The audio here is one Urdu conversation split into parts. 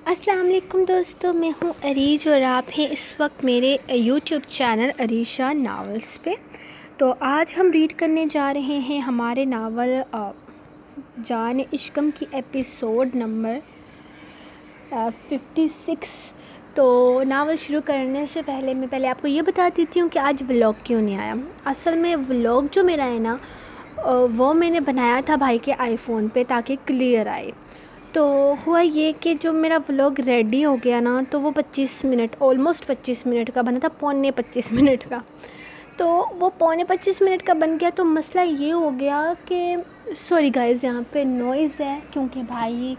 السلام علیکم دوستو، میں ہوں عریج اور آپ ہیں اس وقت میرے یوٹیوب چینل عریشہ ناولز پہ۔ تو آج ہم ریڈ کرنے جا رہے ہیں ہمارے ناول جان عشقم کی ایپیسوڈ نمبر 56۔ تو ناول شروع کرنے سے پہلے آپ کو یہ بتا دیتی ہوں کہ آج ولاگ کیوں نہیں آیا۔ اصل میں ولاگ جو میرا ہے نا وہ میں نے بنایا تھا بھائی کے آئی فون پہ تاکہ کلیئر آئے۔ تو ہوا یہ کہ جو میرا ولاگ ریڈی ہو گیا نا تو وہ 25 منٹ کا بنا تھا، پونے 25 منٹ کا۔ تو وہ پونے 25 منٹ کا بن گیا، تو مسئلہ یہ ہو گیا کہ سوری گائز یہاں پہ نوائز ہے کیونکہ بھائی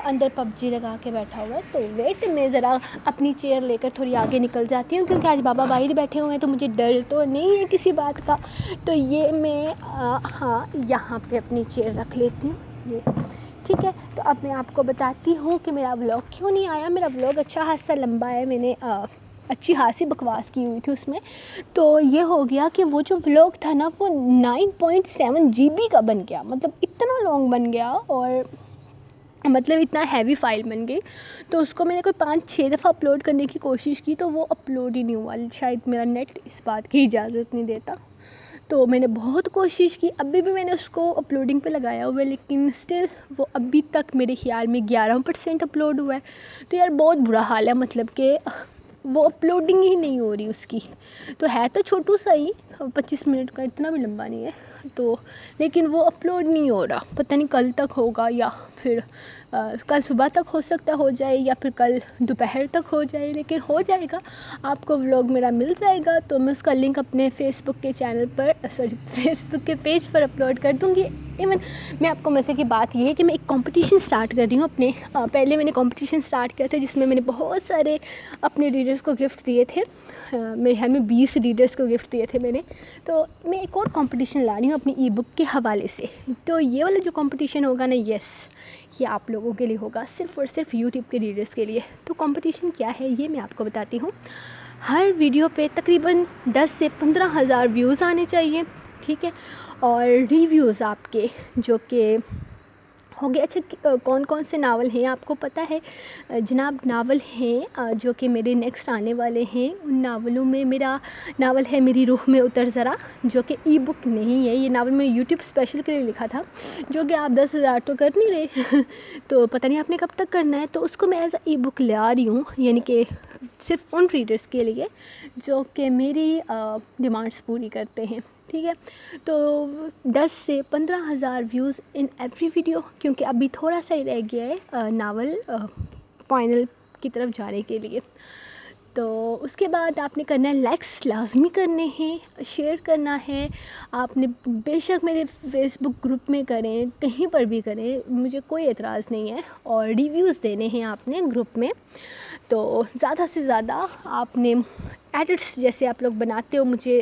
اندر پب جی لگا کے بیٹھا ہوا ہے۔ تو ویٹ میں ذرا اپنی چیئر لے کر تھوڑی آگے نکل جاتی ہوں کیونکہ آج بابا باہر بیٹھے ہوئے ہیں تو مجھے ڈر تو نہیں ہے کسی بات کا۔ تو یہ میں یہاں پہ اپنی چیئر رکھ لیتی ہوں، یہ ٹھیک ہے۔ تو اب میں آپ کو بتاتی ہوں کہ میرا ولاگ کیوں نہیں آیا۔ میرا ولاگ اچھا خاصا لمبا ہے، میں نے اچھی خاصی بکواس کی ہوئی تھی اس میں۔ تو یہ ہو گیا کہ وہ جو ولاگ تھا نا وہ 9.7 GB کا بن گیا، مطلب اتنا لانگ بن گیا اور مطلب اتنا ہیوی فائل بن گئی۔ تو اس کو میں نے کوئی 5-6 دفعہ اپلوڈ کرنے کی کوشش کی تو وہ اپلوڈ ہی نہیں ہوا، شاید میرا نیٹ اس بات کی اجازت نہیں دیتا۔ تو میں نے بہت کوشش کی، ابھی بھی میں نے اس کو اپلوڈنگ پہ لگایا ہوا ہے لیکن اسٹل وہ ابھی تک میرے خیال میں 11% اپلوڈ ہوا ہے۔ تو یار بہت برا حال ہے، مطلب کہ وہ اپلوڈنگ ہی نہیں ہو رہی اس کی۔ تو ہے تو چھوٹو سا ہی 25 منٹ کا، اتنا بھی لمبا نہیں ہے تو، لیکن وہ اپلوڈ نہیں ہو رہا۔ پتہ نہیں کل تک ہوگا یا پھر کل صبح تک ہو سکتا ہو جائے یا پھر کل دوپہر تک ہو جائے، لیکن ہو جائے گا، آپ کو ولاگ میرا مل جائے گا۔ تو میں اس کا لنک اپنے فیس بک کے چینل پر فیس بک کے پیج پر اپلوڈ کر دوں گی۔ ایون میں آپ کو مزے کی بات یہ ہے کہ میں ایک کمپٹیشن سٹارٹ کر رہی ہوں اپنے پہلے میں نے کمپٹیشن سٹارٹ کیا تھا جس میں نے بہت سارے اپنے ریڈرز کو گفٹ دیے تھے، میرے خیال میں 20 ریڈرز کو گفٹ دیے تھے میں نے۔ تو میں ایک اور کمپٹیشن لا رہی ہوں اپنی ای بک کے حوالے سے۔ تو یہ والا جو کمپٹیشن ہوگا نا، یس یہ آپ لوگوں کے لیے ہوگا، صرف اور صرف یوٹیوب کے ریڈرز کے لیے۔ تو کمپٹیشن کیا ہے یہ میں آپ کو بتاتی ہوں۔ ہر ویڈیو پہ تقریباً 10 سے 15 ہزار ویوز آنے چاہیے، ٹھیک ہے، اور ریویوز آپ کے جو کہ ہوں گے۔ اچھا کون کون سے ناول ہیں آپ کو پتہ ہے جناب؟ ناول ہیں جو کہ میرے نیکسٹ آنے والے ہیں۔ ان ناولوں میں میرا ناول ہے میری روح میں اتر ذرا، جو کہ ای بک نہیں ہے، یہ ناول میں یوٹیوب اسپیشل کے لیے لکھا تھا، جو کہ آپ 10,000 تو کر نہیں رہے تو پتہ نہیں آپ نے کب تک کرنا ہے۔ تو اس کو میں ایز اے ای بک لا رہی ہوں، یعنی کہ صرف ان ریڈرز کے لیے جو کہ میری ڈیمانڈس پوری کرتے ہیں، ٹھیک ہے۔ تو 10 سے 15 ہزار ویوز ان ایوری ویڈیو، کیونکہ ابھی تھوڑا سا ہی رہ گیا ہے ناول فائنل کی طرف جانے کے لیے۔ تو اس کے بعد آپ نے کرنا ہے لائکس لازمی کرنے ہیں، شیئر کرنا ہے آپ نے، بے شک میرے فیس بک گروپ میں کریں، کہیں پر بھی کریں، مجھے کوئی اعتراض نہیں ہے، اور ریویوز دینے ہیں آپ نے گروپ میں۔ تو زیادہ سے زیادہ آپ نے ایڈٹس جیسے آپ لوگ بناتے ہو، مجھے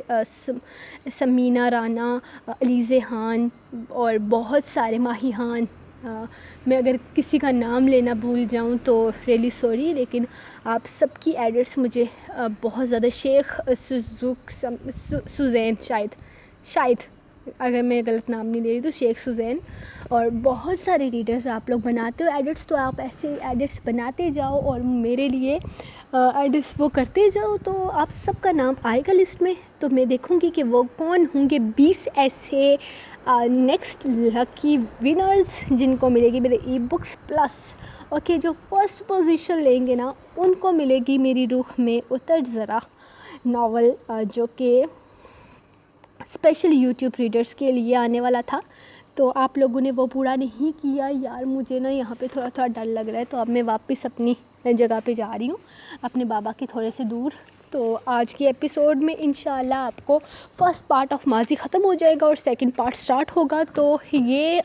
سمینہ رانا، علیزہ خان اور بہت سارے ماہی خان، میں اگر کسی کا نام لینا بھول جاؤں تو ریئلی سوری، لیکن آپ سب کی ایڈٹس مجھے بہت زیادہ، شیخ سوزین، شاید اگر میں غلط نام نہیں لے رہی تو شیخ سوزین، اور بہت سارے ریڈرز آپ لوگ بناتے ہو ایڈٹس۔ تو آپ ایسے ایڈٹس بناتے جاؤ اور میرے لیے ایڈٹس وہ کرتے جاؤ، تو آپ سب کا نام آئے گا لسٹ میں۔ تو میں دیکھوں گی کہ وہ کون ہوں گے 20 ایسے نیکسٹ لکی ونرز جن کو ملے گی میرے ای بکس پلس، اوکے، جو فرسٹ پوزیشن لیں گے نا ان کو ملے گی میری روح میں اتر ذرا ناول، جو کہ اسپیشل یوٹیوب ریڈرز کے لیے آنے والا تھا۔ تو آپ لوگوں نے وہ پورا نہیں کیا یار، مجھے نا یہاں پہ تھوڑا ڈر لگ رہا ہے۔ تو اب میں واپس اپنی جگہ پہ جا رہی ہوں، اپنے بابا کے تھوڑے سے دور۔ تو آج کی ایپیسوڈ میں انشاءاللہ آپ کو فرسٹ پارٹ آف ماضی ختم ہو جائے گا اور سیکنڈ پارٹ سٹارٹ ہوگا۔ تو یہ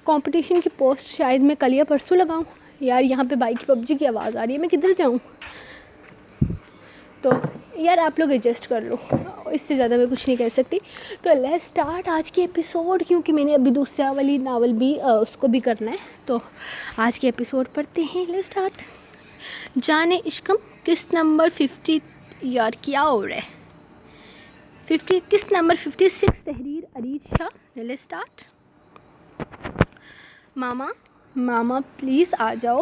کمپٹیشن کی پوسٹ شاید میں کل یا پرسوں لگاؤں۔ یار یہاں پہ بائک کی پب جی کی آواز آ رہی ہے، میں کدھر جاؤں؟ تو یار آپ لوگ ایڈجسٹ کر لو، اس سے زیادہ میں کچھ نہیں کہہ سکتی۔ تو لیٹس اسٹارٹ آج کی ایپیسوڈ، کیونکہ میں نے ابھی دوسرا والی ناول بھی اس کو بھی کرنا ہے۔ تو آج کی ایپیسوڈ پڑھتے ہیں، لیٹس اسٹارٹ۔ جان عشقم قسط نمبر 50، یار کیا ہو رہا ہے، 50 قسط نمبر 56، تحریر عریج شاہ۔ Let's start. ماما پلیز آ جاؤ،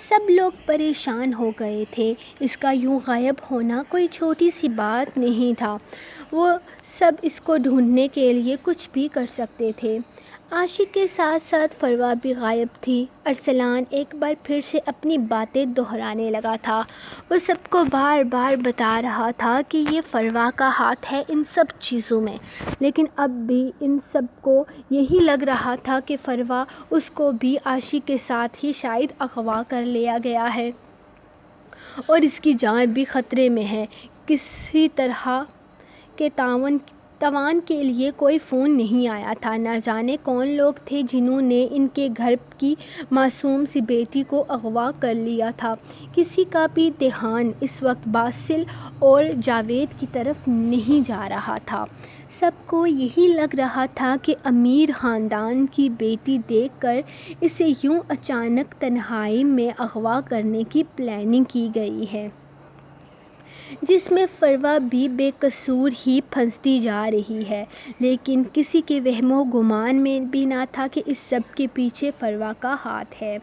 سب لوگ پریشان ہو گئے تھے۔ اس کا یوں غائب ہونا کوئی چھوٹی سی بات نہیں تھا۔ وہ سب اس کو ڈھونڈنے کے لیے کچھ بھی کر سکتے تھے۔ عاشق کے ساتھ ساتھ فروا بھی غائب تھی۔ ارسلان ایک بار پھر سے اپنی باتیں دہرانے لگا تھا۔ وہ سب کو بار بار بتا رہا تھا کہ یہ فروا کا ہاتھ ہے ان سب چیزوں میں، لیکن اب بھی ان سب کو یہی لگ رہا تھا کہ فروا اس کو بھی عاشق کے ساتھ ہی شاید اغوا کر لیا گیا ہے اور اس کی جان بھی خطرے میں ہے۔ کسی طرح کے تاوان کے لیے کوئی فون نہیں آیا تھا۔ نہ جانے کون لوگ تھے جنہوں نے ان کے گھر کی معصوم سی بیٹی کو اغوا کر لیا تھا۔ کسی کا بھی دھیان اس وقت باسل اور جاوید کی طرف نہیں جا رہا تھا۔ سب کو یہی لگ رہا تھا کہ امیر خاندان کی بیٹی دیکھ کر اسے یوں اچانک تنہائی میں اغوا کرنے کی پلاننگ کی گئی ہے، جس میں فروا بھی بے قصور ہی پھنستی جا رہی ہے۔ لیکن کسی کے وہم و گمان میں بھی نہ تھا کہ اس سب کے پیچھے فروا کا ہاتھ ہے۔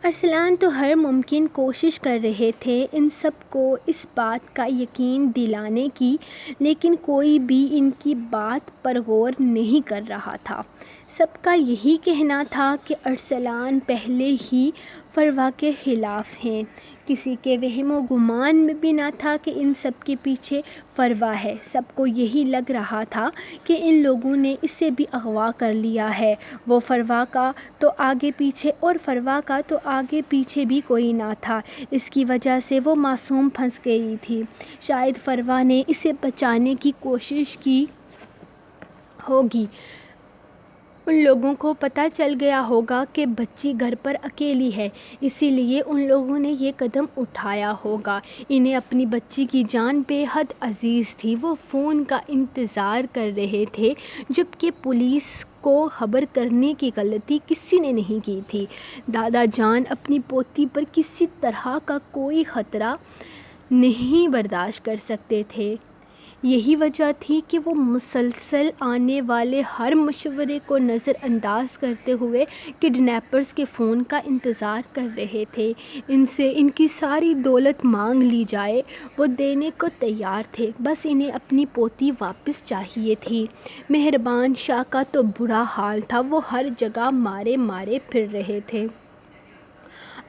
ارسلان تو ہر ممکن کوشش کر رہے تھے ان سب کو اس بات کا یقین دلانے کی، لیکن کوئی بھی ان کی بات پر غور نہیں کر رہا تھا۔ سب کا یہی کہنا تھا کہ ارسلان پہلے ہی فروا کے خلاف ہیں۔ کسی کے وہم و گمان میں بھی نہ تھا کہ ان سب کے پیچھے فروا ہے۔ سب کو یہی لگ رہا تھا کہ ان لوگوں نے اسے بھی اغوا کر لیا ہے۔ وہ فروا کا تو آگے پیچھے اور فروا کا تو آگے پیچھے بھی کوئی نہ تھا۔ اس کی وجہ سے وہ معصوم پھنس گئی تھی۔ شاید فروا نے اسے بچانے کی کوشش کی ہوگی۔ ان لوگوں کو پتہ چل گیا ہوگا کہ بچی گھر پر اکیلی ہے، اسی لیے ان لوگوں نے یہ قدم اٹھایا ہوگا۔ انہیں اپنی بچی کی جان بے حد عزیز تھی۔ وہ فون کا انتظار کر رہے تھے، جبکہ پولیس کو خبر کرنے کی غلطی کسی نے نہیں کی تھی۔ دادا جان اپنی پوتی پر کسی طرح کا کوئی خطرہ نہیں برداشت کر سکتے تھے۔ یہی وجہ تھی کہ وہ مسلسل آنے والے ہر مشورے کو نظر انداز کرتے ہوئے کڈنیپرز کے فون کا انتظار کر رہے تھے۔ ان سے ان کی ساری دولت مانگ لی جائے، وہ دینے کو تیار تھے، بس انہیں اپنی پوتی واپس چاہیے تھی۔ مہربان شاہ کا تو برا حال تھا، وہ ہر جگہ مارے مارے پھر رہے تھے۔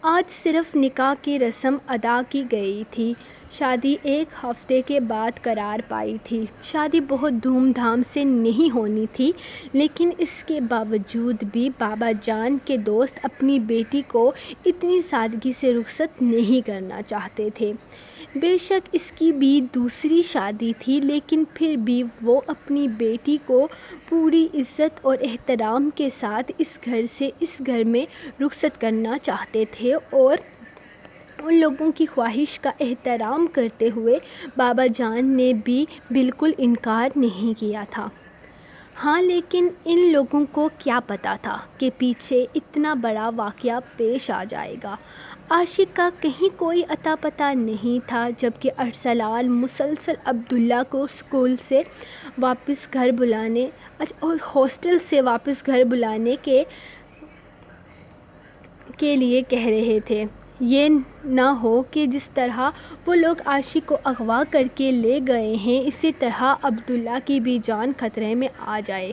آج صرف نکاح کی رسم ادا کی گئی تھی۔ شادی ایک ہفتے کے بعد قرار پائی تھی۔ شادی بہت دھوم دھام سے نہیں ہونی تھی، لیکن اس کے باوجود بھی بابا جان کے دوست اپنی بیٹی کو اتنی سادگی سے رخصت نہیں کرنا چاہتے تھے۔ بے شک اس کی بھی دوسری شادی تھی، لیکن پھر بھی وہ اپنی بیٹی کو پوری عزت اور احترام کے ساتھ اس گھر سے اس گھر میں رخصت کرنا چاہتے تھے، اور ان لوگوں کی خواہش کا احترام کرتے ہوئے بابا جان نے بھی بالکل انکار نہیں کیا تھا۔ ہاں، لیکن ان لوگوں کو کیا پتہ تھا کہ پیچھے اتنا بڑا واقعہ پیش آ جائے گا۔ عاشق کا کہیں کوئی اتا پتہ نہیں تھا، جبکہ ارسلان مسلسل عبداللہ کو اسکول سے واپس گھر بلانے ہاسٹل سے واپس گھر بلانے کے لیے کہہ رہے تھے۔ یہ نہ ہو کہ جس طرح وہ لوگ عاشق کو اغوا کر کے لے گئے ہیں، اسی طرح عبداللہ کی بھی جان خطرے میں آ جائے۔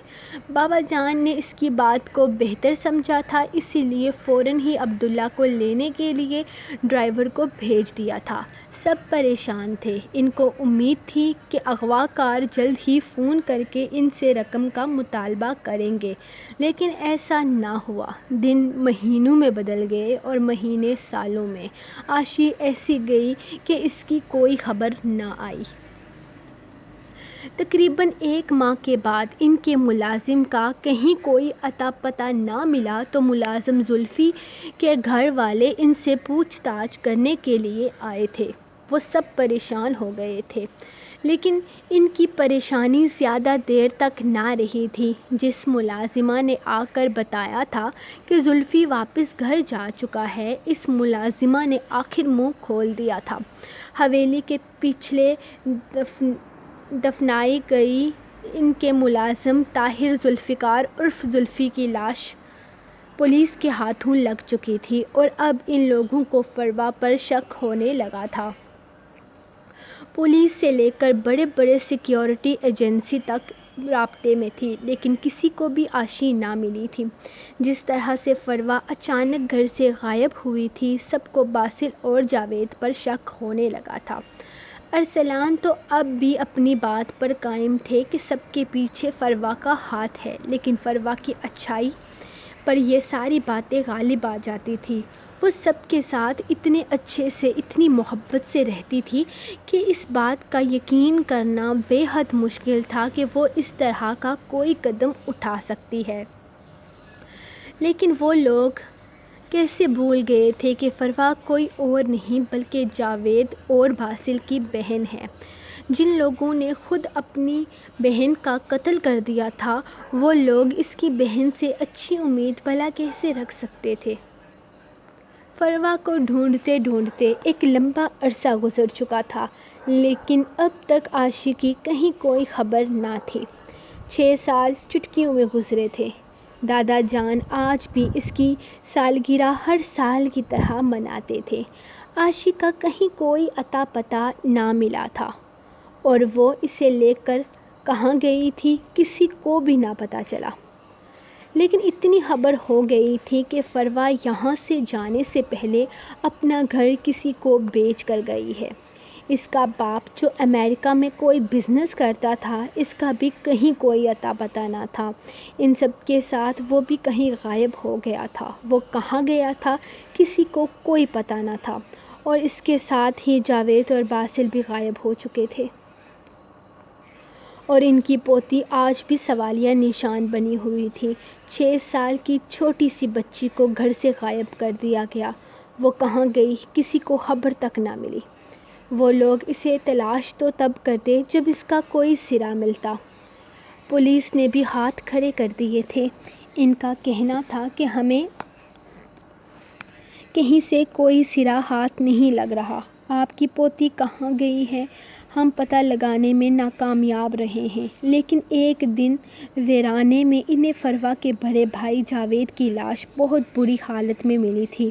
بابا جان نے اس کی بات کو بہتر سمجھا تھا، اسی لیے فوراً ہی عبداللہ کو لینے کے لیے ڈرائیور کو بھیج دیا تھا۔ سب پریشان تھے۔ ان کو امید تھی کہ اغوا کار جلد ہی فون کر کے ان سے رقم کا مطالبہ کریں گے، لیکن ایسا نہ ہوا۔ دن مہینوں میں بدل گئے اور مہینے سالوں میں۔ عاشق ایسی گئی کہ اس کی کوئی خبر نہ آئی۔ تقریباً 1 ماہ کے بعد ان کے ملازم کا کہیں کوئی اتا پتہ نہ ملا تو ملازم زلفی کے گھر والے ان سے پوچھ تاچھ کرنے کے لیے آئے تھے۔ وہ سب پریشان ہو گئے تھے، لیکن ان کی پریشانی زیادہ دیر تک نہ رہی تھی۔ جس ملازمہ نے آ کر بتایا تھا کہ زلفی واپس گھر جا چکا ہے، اس ملازمہ نے آخر منہ کھول دیا تھا۔ حویلی کے پچھلے دفنائی گئی ان کے ملازم طاہر ذوالفقار عرف زلفی کی لاش پولیس کے ہاتھوں لگ چکی تھی اور اب ان لوگوں کو فروا پر شک ہونے لگا تھا۔ پولیس سے لے کر بڑے بڑے سیکیورٹی ایجنسی تک رابطے میں تھی، لیکن کسی کو بھی عاشی نہ ملی تھی۔ جس طرح سے فروا اچانک گھر سے غائب ہوئی تھی، سب کو باسل اور جاوید پر شک ہونے لگا تھا۔ ارسلان تو اب بھی اپنی بات پر قائم تھے کہ سب کے پیچھے فروا کا ہاتھ ہے، لیکن فروا کی اچھائی پر یہ ساری باتیں غالب آ جاتی تھی۔ وہ سب کے ساتھ اتنے اچھے سے، اتنی محبت سے رہتی تھی کہ اس بات کا یقین کرنا بے حد مشکل تھا کہ وہ اس طرح کا کوئی قدم اٹھا سکتی ہے۔ لیکن وہ لوگ کیسے بھول گئے تھے کہ فروا کوئی اور نہیں بلکہ جاوید اور باسل کی بہن ہے۔ جن لوگوں نے خود اپنی بہن کا قتل کر دیا تھا، وہ لوگ اس کی بہن سے اچھی امید بھلا کیسے رکھ سکتے تھے؟ فروا کو ڈھونڈتے ڈھونڈتے ایک لمبا عرصہ گزر چکا تھا، لیکن اب تک عاشی کی کہیں کوئی خبر نہ تھی۔ 6 سال چٹکیوں میں گزرے تھے۔ دادا جان آج بھی اس کی سالگرہ ہر سال کی طرح مناتے تھے۔ عاشی کا کہیں کوئی اتا پتہ نہ ملا تھا، اور وہ اسے لے کر کہاں گئی تھی کسی کو بھی نہ پتہ چلا۔ لیکن اتنی خبر ہو گئی تھی کہ فروا یہاں سے جانے سے پہلے اپنا گھر کسی کو بیچ کر گئی ہے۔ اس کا باپ جو امریکہ میں کوئی بزنس کرتا تھا، اس کا بھی کہیں کوئی اتا پتہ نہ تھا۔ ان سب کے ساتھ وہ بھی کہیں غائب ہو گیا تھا۔ وہ کہاں گیا تھا کسی کو کوئی پتہ نہ تھا، اور اس کے ساتھ ہی جاوید اور باسل بھی غائب ہو چکے تھے، اور ان کی پوتی آج بھی سوالیہ نشان بنی ہوئی تھی۔ 6 سال کی چھوٹی سی بچی کو گھر سے غائب کر دیا گیا۔ وہ کہاں گئی کسی کو خبر تک نہ ملی۔ وہ لوگ اسے تلاش تو تب کرتے جب اس کا کوئی سرا ملتا۔ پولیس نے بھی ہاتھ کھڑے کر دیے تھے۔ ان کا کہنا تھا کہ ہمیں کہیں سے کوئی سرا ہاتھ نہیں لگ رہا۔ آپ کی پوتی کہاں گئی ہے ہم پتہ لگانے میں ناکامیاب رہے ہیں، لیکن ایک دن ویرانے میں انہیں فروا کے بڑے بھائی جاوید کی لاش بہت بری حالت میں ملی تھی۔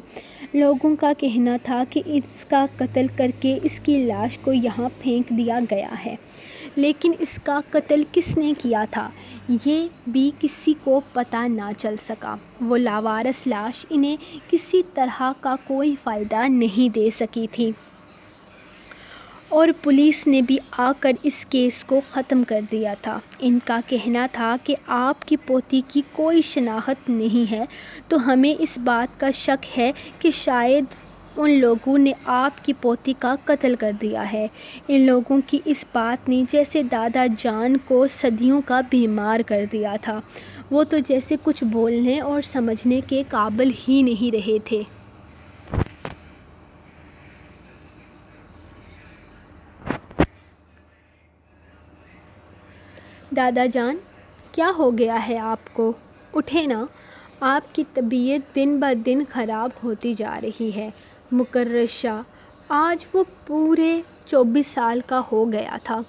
لوگوں کا کہنا تھا کہ اس کا قتل کر کے اس کی لاش کو یہاں پھینک دیا گیا ہے، لیکن اس کا قتل کس نے کیا تھا یہ بھی کسی کو پتہ نہ چل سکا۔ وہ لاوارث لاش انہیں کسی طرح کا کوئی فائدہ نہیں دے سکی تھی، اور پولیس نے بھی آ کر اس کیس کو ختم کر دیا تھا۔ ان کا کہنا تھا کہ آپ کی پوتی کی کوئی شناخت نہیں ہے، تو ہمیں اس بات کا شک ہے کہ شاید ان لوگوں نے آپ کی پوتی کا قتل کر دیا ہے۔ ان لوگوں کی اس بات نے جیسے دادا جان کو صدیوں کا بیمار کر دیا تھا۔ وہ تو جیسے کچھ بولنے اور سمجھنے کے قابل ہی نہیں رہے تھے۔ دادا جان، کیا ہو گیا ہے آپ کو؟ اٹھیں نا، آپ کی طبیعت دن بہ دن خراب ہوتی جا رہی ہے۔ مقرر شاہ آج وہ پورے 24 سال کا ہو گیا تھا۔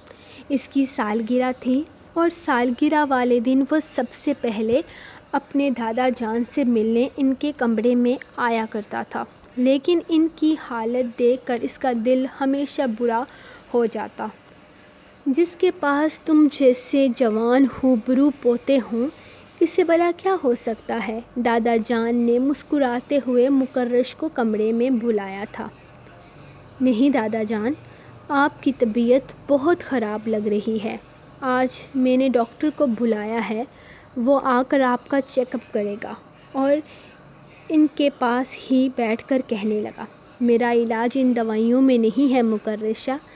اس کی سالگرہ تھی، اور سالگرہ والے دن وہ سب سے پہلے اپنے دادا جان سے ملنے ان کے کمرے میں آیا کرتا تھا، لیکن ان کی حالت دیکھ کر اس کا دل ہمیشہ برا ہو جاتا۔ جس کے پاس تم جیسے جوان ہوبرو پوتے ہوں، اسے بھلا کیا ہو سکتا ہے؟ دادا جان نے مسکراتے ہوئے مقرش کو کمرے میں بلایا تھا۔ نہیں دادا جان، آپ کی طبیعت بہت خراب لگ رہی ہے۔ آج میں نے ڈاکٹر کو بلایا ہے، وہ آ کر آپ کا چیک اپ کرے گا۔ اور ان کے پاس ہی بیٹھ کر کہنے لگا، میرا علاج ان دوائیوں میں نہیں ہے مقرر شاہ،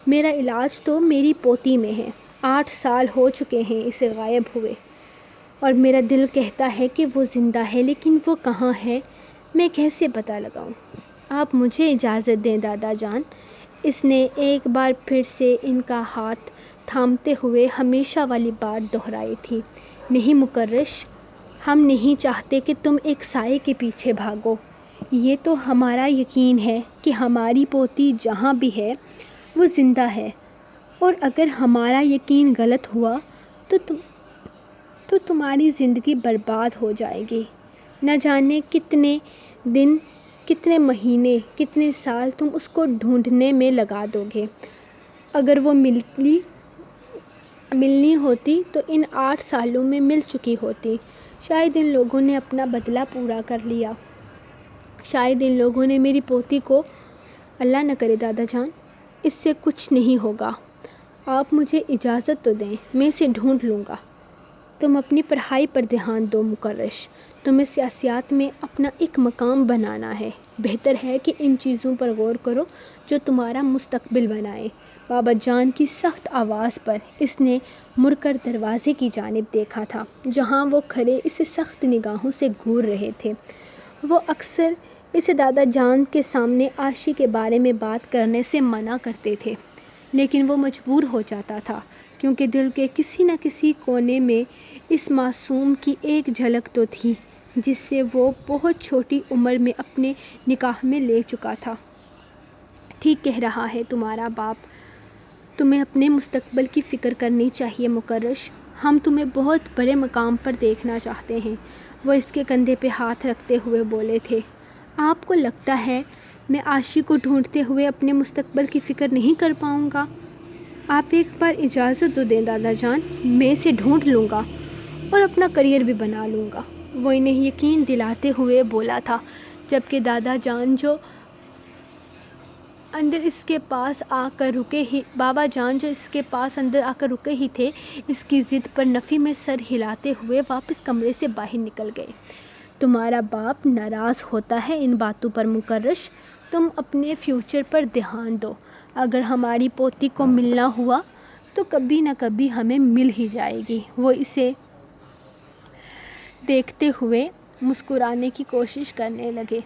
میرا علاج تو میری پوتی میں ہے۔ 8 سال ہو چکے ہیں اسے غائب ہوئے، اور میرا دل کہتا ہے کہ وہ زندہ ہے، لیکن وہ کہاں ہے میں کیسے پتہ لگاؤں؟ آپ مجھے اجازت دیں دادا جان۔ اس نے ایک بار پھر سے ان کا ہاتھ تھامتے ہوئے ہمیشہ والی بات دہرائی تھی، نہیں مقرش، ہم نہیں چاہتے کہ تم ایک سائے کے پیچھے بھاگو۔ یہ تو ہمارا یقین ہے کہ ہماری پوتی جہاں بھی ہے وہ زندہ ہے، اور اگر ہمارا یقین غلط ہوا تو تمہاری زندگی برباد ہو جائے گی۔ نہ جانے کتنے دن، کتنے مہینے، کتنے سال تم اس کو ڈھونڈنے میں لگا دو گے۔ اگر وہ ملنی ہوتی تو ان 8 سالوں میں مل چکی ہوتی۔ شاید ان لوگوں نے اپنا بدلہ پورا کر لیا۔ شاید ان لوگوں نے میری پوتی کو، اللہ نہ کرے دادا جان، اس سے کچھ نہیں ہوگا۔ آپ مجھے اجازت تو دیں، میں اسے ڈھونڈ لوں گا۔ تم اپنی پڑھائی پر دھیان دو مکرش، تمہیں سیاسیات میں اپنا ایک مقام بنانا ہے۔ بہتر ہے کہ ان چیزوں پر غور کرو جو تمہارا مستقبل بنائے۔ بابا جان کی سخت آواز پر اس نے مڑ کر دروازے کی جانب دیکھا تھا، جہاں وہ کھڑے اسے سخت نگاہوں سے گھور رہے تھے۔ وہ اکثر اسے دادا جان کے سامنے عاشی کے بارے میں بات کرنے سے منع کرتے تھے، لیکن وہ مجبور ہو جاتا تھا، کیونکہ دل کے کسی نہ کسی کونے میں اس معصوم کی ایک جھلک تو تھی جس سے وہ بہت چھوٹی عمر میں اپنے نکاح میں لے چکا تھا۔ ٹھیک کہہ رہا ہے تمہارا باپ، تمہیں اپنے مستقبل کی فکر کرنی چاہیے مکرش، ہم تمہیں بہت بڑے مقام پر دیکھنا چاہتے ہیں۔ وہ اس کے کندھے پہ ہاتھ رکھتے ہوئے بولے تھے، آپ کو لگتا ہے میں عاشی کو ڈھونڈتے ہوئے اپنے مستقبل کی فکر نہیں کر پاؤں گا؟ آپ ایک بار اجازت تو دیں دادا جان، میں اسے ڈھونڈ لوں گا اور اپنا کریئر بھی بنا لوں گا۔ وہ انہیں یقین دلاتے ہوئے بولا تھا، جبکہ دادا جان جو اندر اس کے پاس آ کر رکے ہی تھے، اس کی ضد پر نفی میں سر ہلاتے ہوئے واپس کمرے سے باہر نکل گئے۔ تمہارا باپ ناراض ہوتا ہے ان باتوں پر مکرش، تم اپنے فیوچر پر دھیان دو۔ اگر ہماری پوتی کو ملنا ہوا تو کبھی نہ کبھی ہمیں مل ہی جائے گی۔ وہ اسے دیکھتے ہوئے مسکرانے کی کوشش کرنے لگے۔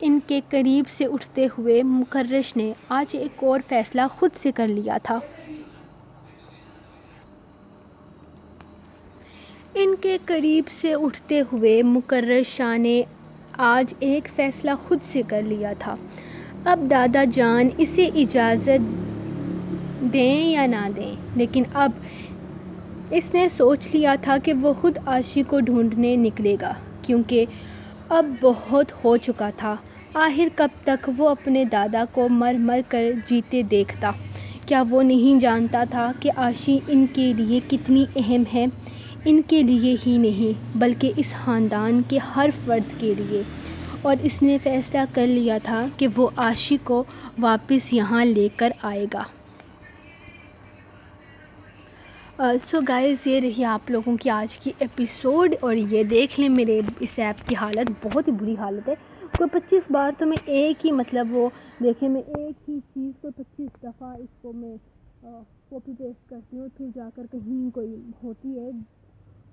ان کے قریب سے اٹھتے ہوئے مکرش نے آج ایک اور فیصلہ خود سے کر لیا تھا۔ ان کے قریب سے اٹھتے ہوئے مکرش شاہ نے آج ایک فیصلہ خود سے کر لیا تھا۔ اب دادا جان اسے اجازت دیں یا نہ دیں، لیکن اب اس نے سوچ لیا تھا کہ وہ خود عاشی کو ڈھونڈنے نکلے گا، کیونکہ اب بہت ہو چکا تھا۔ آخر کب تک وہ اپنے دادا کو مر مر کر جیتے دیکھتا؟ کیا وہ نہیں جانتا تھا کہ عاشی ان کے لیے کتنی اہم ہے؟ ان کے لیے ہی نہیں بلکہ اس خاندان کے ہر فرد کے لیے، اور اس نے فیصلہ کر لیا تھا کہ وہ عاشی کو واپس یہاں لے کر آئے گا۔ سو گائز، یہ رہی آپ لوگوں کی آج کی ایپیسوڈ، اور یہ دیکھ لیں میرے اس ایپ کی حالت بہت ہی بری حالت ہے۔ کوئی 25 بار تو میں ایک ہی وہ دیکھیں، میں ایک ہی چیز کو 25 دفعہ اس کو میں کاپی پیسٹ کرتی ہوں، پھر جا کر کہیں کوئی ہوتی ہے،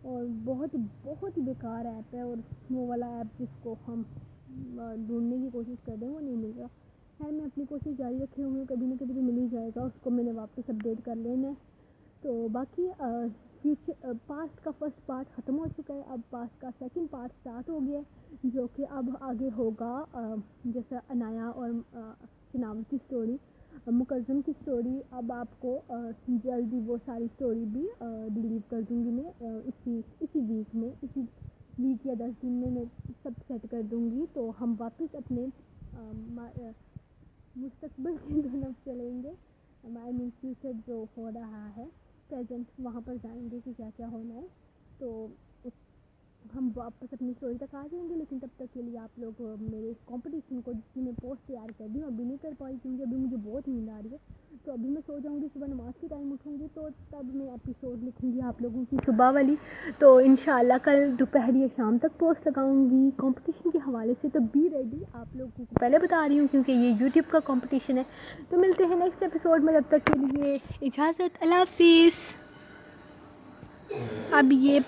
اور بہت ہی بیکار ایپ ہے، اور وہ والا ایپ جس کو ہم ڈھونڈنے کی کوشش کر رہے ہیں وہ نہیں مل رہا۔ خیر، میں اپنی کوشش جاری رکھے ہوئے ہوں، کبھی نہ کبھی تو مل ہی جائے گا، اس کو میں نے واپس اپڈیٹ کر لینا ہے۔ تو باقی پاسٹ کا فرسٹ پارٹ ختم ہو چکا ہے، اب پاسٹ کا سیکنڈ پارٹ سٹارٹ ہو گیا ہے، جو کہ اب آگے ہوگا۔ جیسا انایا اور چناوت کی سٹوری، مکرم کی سٹوری، اب آپ کو جلدی وہ ساری سٹوری بھی ڈیلیٹ کر دوں گی میں، اسی ویک یا 10 دن میں سب سیٹ کر دوں گی، تو ہم واپس اپنے مستقبل کی طرف چلیں گے۔ ہمارے فیوچر جو ہو رہا ہے پریزنٹ، وہاں پر جائیں گے کہ کیا کیا ہونا ہے، تو ہم واپس اپنی اسٹوری تک آ جائیں گے۔ لیکن تب تک کے لیے آپ لوگ میرے اس کمپٹیشن کو، جس کی میں پوسٹ تیار کر دی ہوں، ابھی نہیں کر پائی کیونکہ ابھی مجھے بہت نیند آ رہی ہے، تو ابھی میں سو جاؤں گی، صبح نماز کے ٹائم اٹھوں گی تو تب میں ایپیسوڈ لکھوں گی آپ لوگوں کی صبح والی، تو انشاءاللہ کل دوپہر یا شام تک پوسٹ لگاؤں گی کمپٹیشن کے حوالے سے، تو بی ریڈی، آپ لوگوں کو پہلے بتا رہی ہوں کیونکہ یہ یوٹیوب کا کمپٹیشن ہے۔ تو ملتے ہیں نیکسٹ ایپیسوڈ میں، تب تک کے لیے اجازت، اللہ حافظ۔ اب یہ